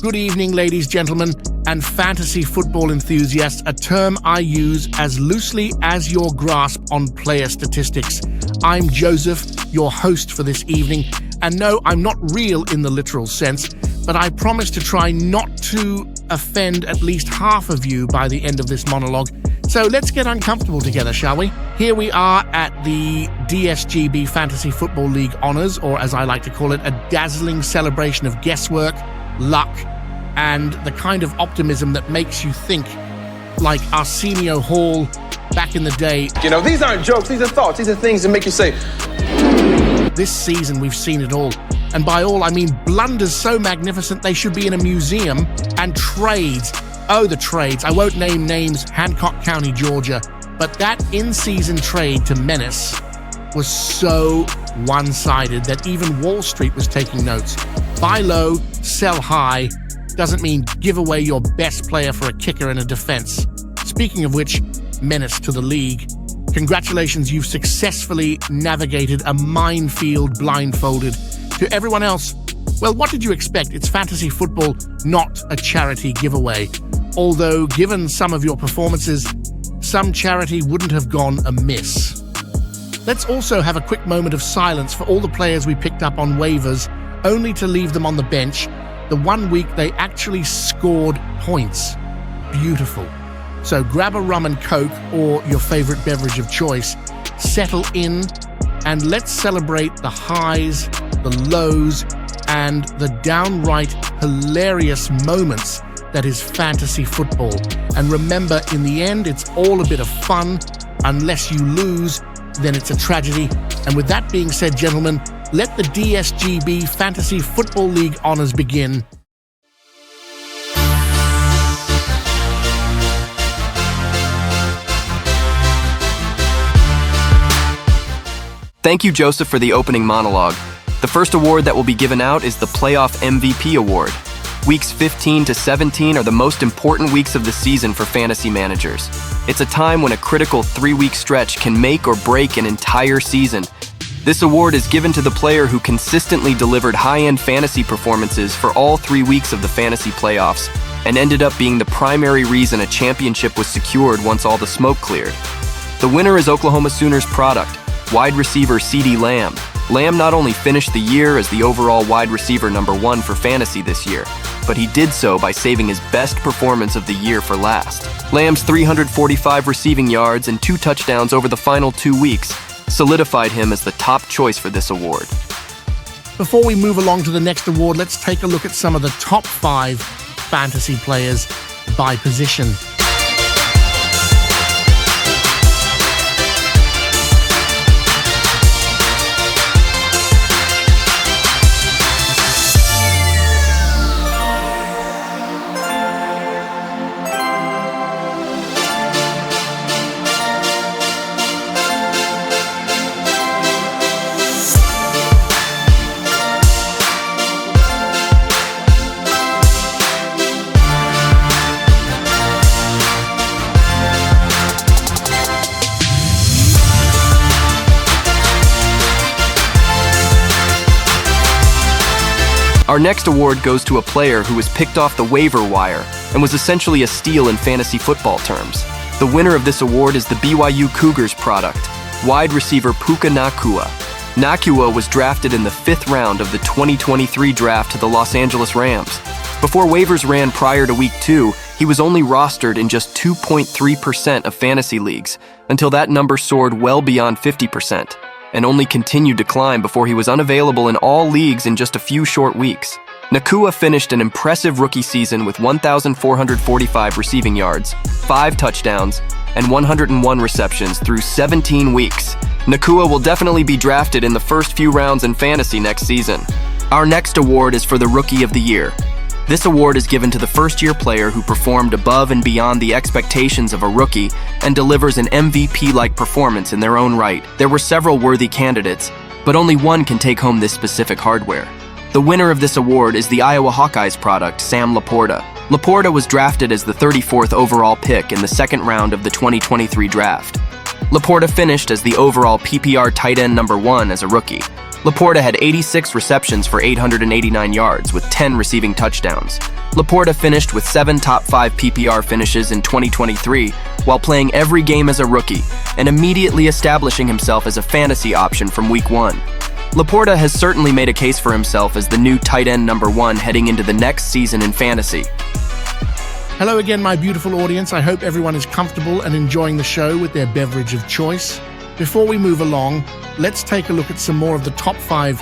Good evening, ladies, gentlemen, and fantasy football enthusiasts, a term I use as loosely as your grasp on player statistics. I'm Joseph, your host for this evening, and no, I'm not real in the literal sense, but I promise to try not to offend at least half of you by the end of this monologue. So let's get uncomfortable together, shall we? Here we are at the Dsgb Fantasy Football League Honors, or as I like to call it, a dazzling celebration of guesswork, luck, and the kind of optimism that makes you think like Arsenio Hall back in the day. You know, these aren't jokes, these are thoughts, these are things that make you say. This season we've seen it all. And by all, I mean blunders so magnificent they should be in a museum, and trades. Oh, the trades. I won't name names, Hancock County, Georgia. But that in-season trade to Menace was so one-sided that even Wall Street was taking notes. Buy low, sell high, doesn't mean give away your best player for a kicker and a defense. Speaking of which, Menace to the league. Congratulations, you've successfully navigated a minefield blindfolded. To everyone else, well, what did you expect? It's fantasy football, not a charity giveaway. Although, given some of your performances, some charity wouldn't have gone amiss. Let's also have a quick moment of silence for all the players we picked up on waivers, only to leave them on the bench the 1 week they actually scored points. Beautiful. So grab a rum and coke or your favorite beverage of choice, settle in, and let's celebrate the highs, the lows, and the downright hilarious moments that is fantasy football. And remember, in the end, it's all a bit of fun. Unless you lose, then it's a tragedy. And with that being said, gentlemen, let the Dsgb Fantasy Football League Honors begin. Thank you, Joseph, for the opening monologue. The first award that will be given out is the Playoff MVP Award. Weeks 15 to 17 are the most important weeks of the season for fantasy managers. It's a time when a critical 3-week stretch can make or break an entire season. This award is given to the player who consistently delivered high-end fantasy performances for all 3 weeks of the fantasy playoffs and ended up being the primary reason a championship was secured once all the smoke cleared. The winner is Oklahoma Sooners product, wide receiver CeeDee Lamb. Lamb not only finished the year as the overall wide receiver #1 for fantasy this year, but he did so by saving his best performance of the year for last. Lamb's 345 receiving yards and 2 touchdowns over the final 2 weeks solidified him as the top choice for this award. Before we move along to the next award, let's take a look at some of the top 5 fantasy players by position. Our next award goes to a player who was picked off the waiver wire and was essentially a steal in fantasy football terms. The winner of this award is the BYU Cougars product, wide receiver Puka Nacua. Nacua was drafted in the 5th round of the 2023 draft to the Los Angeles Rams. Before waivers ran prior to week 2, he was only rostered in just 2.3% of fantasy leagues, until that number soared well beyond 50%. And only continued to climb before he was unavailable in all leagues in just a few short weeks. Nacua finished an impressive rookie season with 1,445 receiving yards, 5 touchdowns, and 101 receptions through 17 weeks. Nacua will definitely be drafted in the first few rounds in fantasy next season. Our next award is for the Rookie of the Year. This award is given to the first-year player who performed above and beyond the expectations of a rookie and delivers an MVP-like performance in their own right. There were several worthy candidates, but only one can take home this specific hardware. The winner of this award is the Iowa Hawkeyes product, Sam Laporta. Laporta was drafted as the 34th overall pick in the 2nd round of the 2023 draft. Laporta finished as the overall PPR tight end #1 as a rookie. Laporta had 86 receptions for 889 yards with 10 receiving touchdowns. Laporta finished with 7 top 5 PPR finishes in 2023 while playing every game as a rookie and immediately establishing himself as a fantasy option from week 1. Laporta has certainly made a case for himself as the new tight end number 1 heading into the next season in fantasy. Hello again, my beautiful audience. I hope everyone is comfortable and enjoying the show with their beverage of choice. Before we move along, let's take a look at some more of the top 5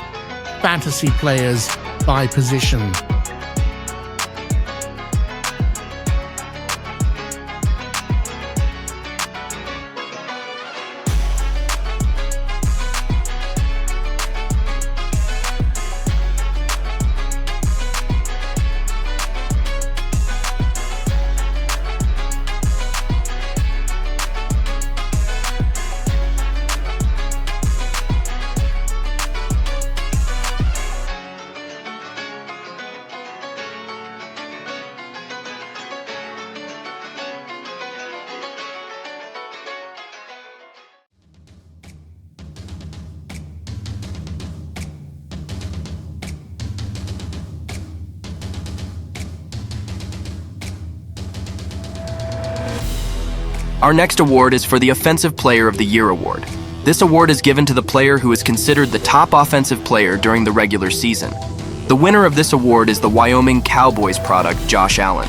fantasy players by position. Our next award is for the Offensive Player of the Year award. This award is given to the player who is considered the top offensive player during the regular season. The winner of this award is the Wyoming Cowboys product, Josh Allen.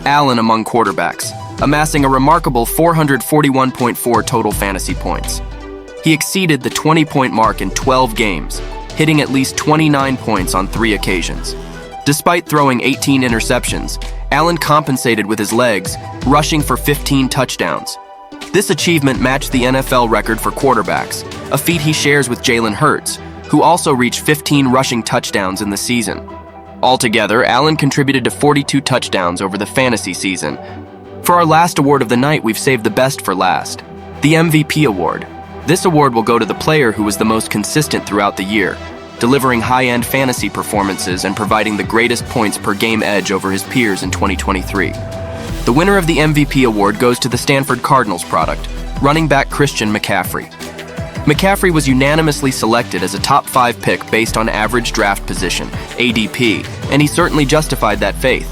Allen among quarterbacks, amassing a remarkable 441.4 total fantasy points. He exceeded the 20-point mark in 12 games, hitting at least 29 points on 3 occasions. Despite throwing 18 interceptions, Allen compensated with his legs, rushing for 15 touchdowns. This achievement matched the NFL record for quarterbacks, a feat he shares with Jalen Hurts, who also reached 15 rushing touchdowns in the season. Altogether, Allen contributed to 42 touchdowns over the fantasy season. For our last award of the night, we've saved the best for last, the MVP award. This award will go to the player who was the most consistent throughout the year, delivering high-end fantasy performances and providing the greatest points per game edge over his peers in 2023. The winner of the MVP award goes to the Stanford Cardinals product, running back Christian McCaffrey. McCaffrey was unanimously selected as a top 5 pick based on average draft position, ADP, and he certainly justified that faith.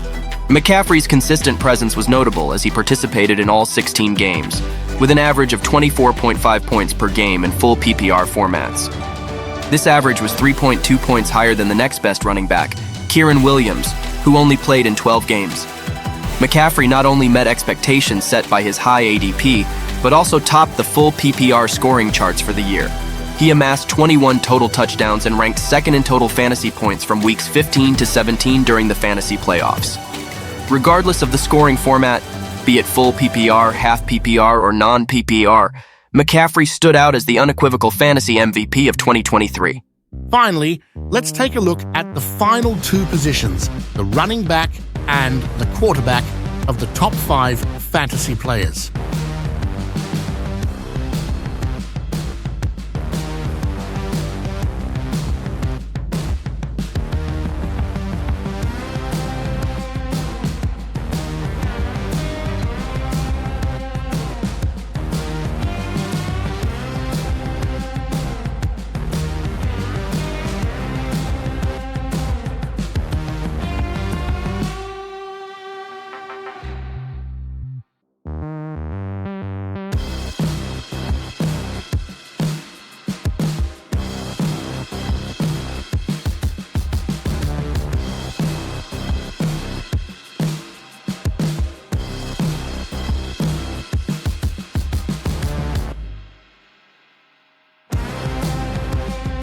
McCaffrey's consistent presence was notable as he participated in all 16 games, with an average of 24.5 points per game in full PPR formats. This average was 3.2 points higher than the next best running back, Kieran Williams, who only played in 12 games. McCaffrey not only met expectations set by his high ADP, but also topped the full PPR scoring charts for the year. He amassed 21 total touchdowns and ranked second in total fantasy points from weeks 15 to 17 during the fantasy playoffs. Regardless of the scoring format, be it full PPR, half PPR, or non-PPR, McCaffrey stood out as the unequivocal fantasy MVP of 2023. Finally, let's take a look at the final 2 positions, the running back and the quarterback of the top 5 fantasy players.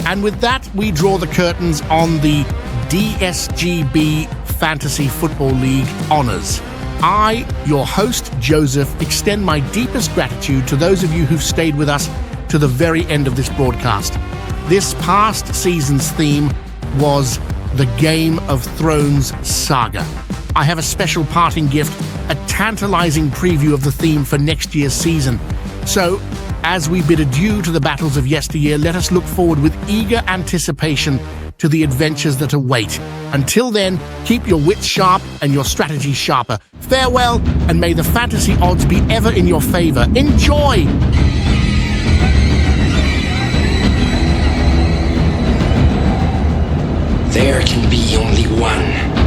And with that, we draw the curtains on the Dsgb Fantasy Football League honors. I, your host, Joseph, extend my deepest gratitude to those of you who've stayed with us to the very end of this broadcast. This past season's theme was the Game of Thrones saga. I have a special parting gift, a tantalizing preview of the theme for next year's season. So, as we bid adieu to the battles of yesteryear, let us look forward with eager anticipation to the adventures that await. Until then, keep your wits sharp and your strategies sharper. Farewell, and may the fantasy odds be ever in your favor. Enjoy! There can be only one.